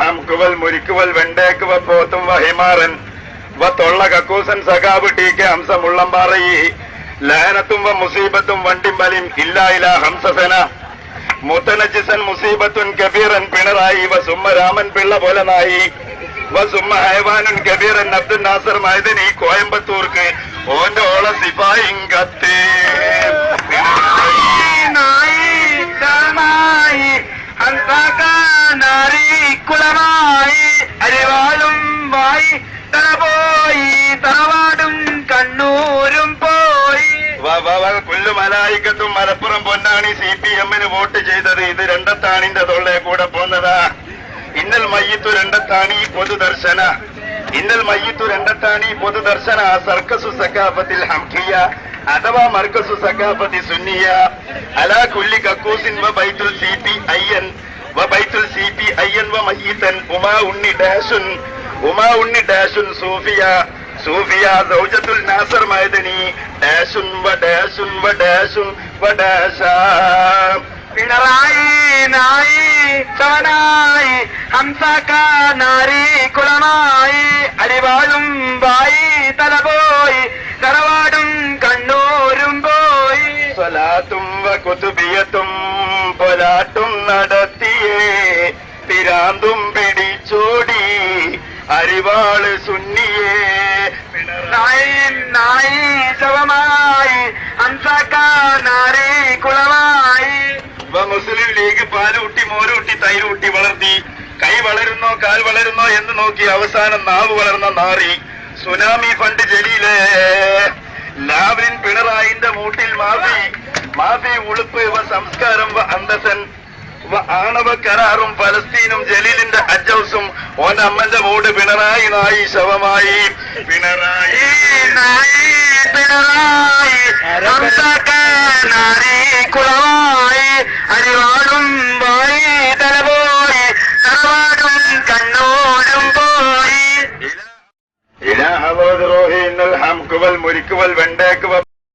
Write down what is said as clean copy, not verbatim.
ഹംകുവൽ മുരിക്കുവൽ വെണ്ടേക്കുവ പോത്തും വഹിമാറൻ വ തൊള്ള കക്കൂസൻ സഖാബ് T K Hamza മുള്ളംപാറയി ലഹനത്തും വ മുസീബത്തും വണ്ടിമ്പലിം ഇല്ലായില ഹംസസന മുത്തനജിസൻ മുസീബത്തുൻ കബീറൻ പിണറായി വ സുമ്മ രാമൻ പിള്ള പോലനായി വ സുമ്മ ഹൈവാനുൻ കബീറൻ അബ്ദുൽ നാസർ മൈദനി കോയമ്പത്തൂർക്ക് ഓന്റെ ഓള സിപായിം കത്ത് കുളമായി അരിവാളും വായി തലപോയി തറവാടും കണ്ണൂരും പോയി. പുല്ലുമലായിക്കത്തും മലപ്പുറം പൊന്നാണി CPM-ന് വോട്ട് ചെയ്തത് ഇത് രണ്ടത്താണിന്റെ തൊള്ളേ കൂടെ പോന്നതാ. ഇന്നൽ മയ്യത്തു രണ്ടത്താണി പൊതുദർശന ഇന്നൽ മയ്യത്തു രണ്ടത്താണി പൊതുദർശന സർക്കസു സക്കാഫത്തിൽ ഹംഖിയ അഥവാ മർക്കസു സക്കാഫത്തി സുന്നിയ അലാ കുല്ലി കക്കൂസിൻ വ ബൈത്തുൽ CPIN വ മയ്യിത്തൻ ഉമാ ഉണ്ണി ഡാഷുൻ സൂഫിയ സൗജത്തുൽ നാസർ മൈദനി ഡാഷുൻ വ ഡാഷ പിണറായി നായി ചവനായി ഹംസക്കാനാരി കുളമായി അരിവാളും വായി തലപോയി തറവാടും കണ്ണൂരും പോയി. സ്വലാത്തും വ കുതുബിയത്തും പൊലാട്ടും നടത്തിയേ പിരാന്തും പിടിച്ചോടി അരിവാള് സുന്നിയേ നായി ശവമായി ഹംസക്കാനാരി കുളമായി. മുസ്ലിം ലീഗ് പാലൂട്ടി മോരൂട്ടി തൈരൂട്ടി വളർത്തി കൈ വളരുന്നോ കാൽ വളരുന്നോ എന്ന് നോക്കി അവസാനം നാവ് വളർന്ന നാറി സുനാമി ഫണ്ട് ജലീലേ ലാവ്ലിൻ പിണറായിന്റെ മൂട്ടിൽ മാഫി ഉളുപ്പ് വ സംസ്കാരം വ അന്തസൻ വ ആണവ കരാറും ഫലസ്തീനും ജലീലിന്റെ അജൌസും ഓന്റെ അമ്മന്റെ മൂട് പിണറായി നായി ശവമായി പിണറായി കുളമായി അരിവാളും വായി തലപോയി തറവാടും കണ്ണൂരും പോയി. ഹംകുവൽ മുരിക്കുവൽ വെണ്ടേക്കുവ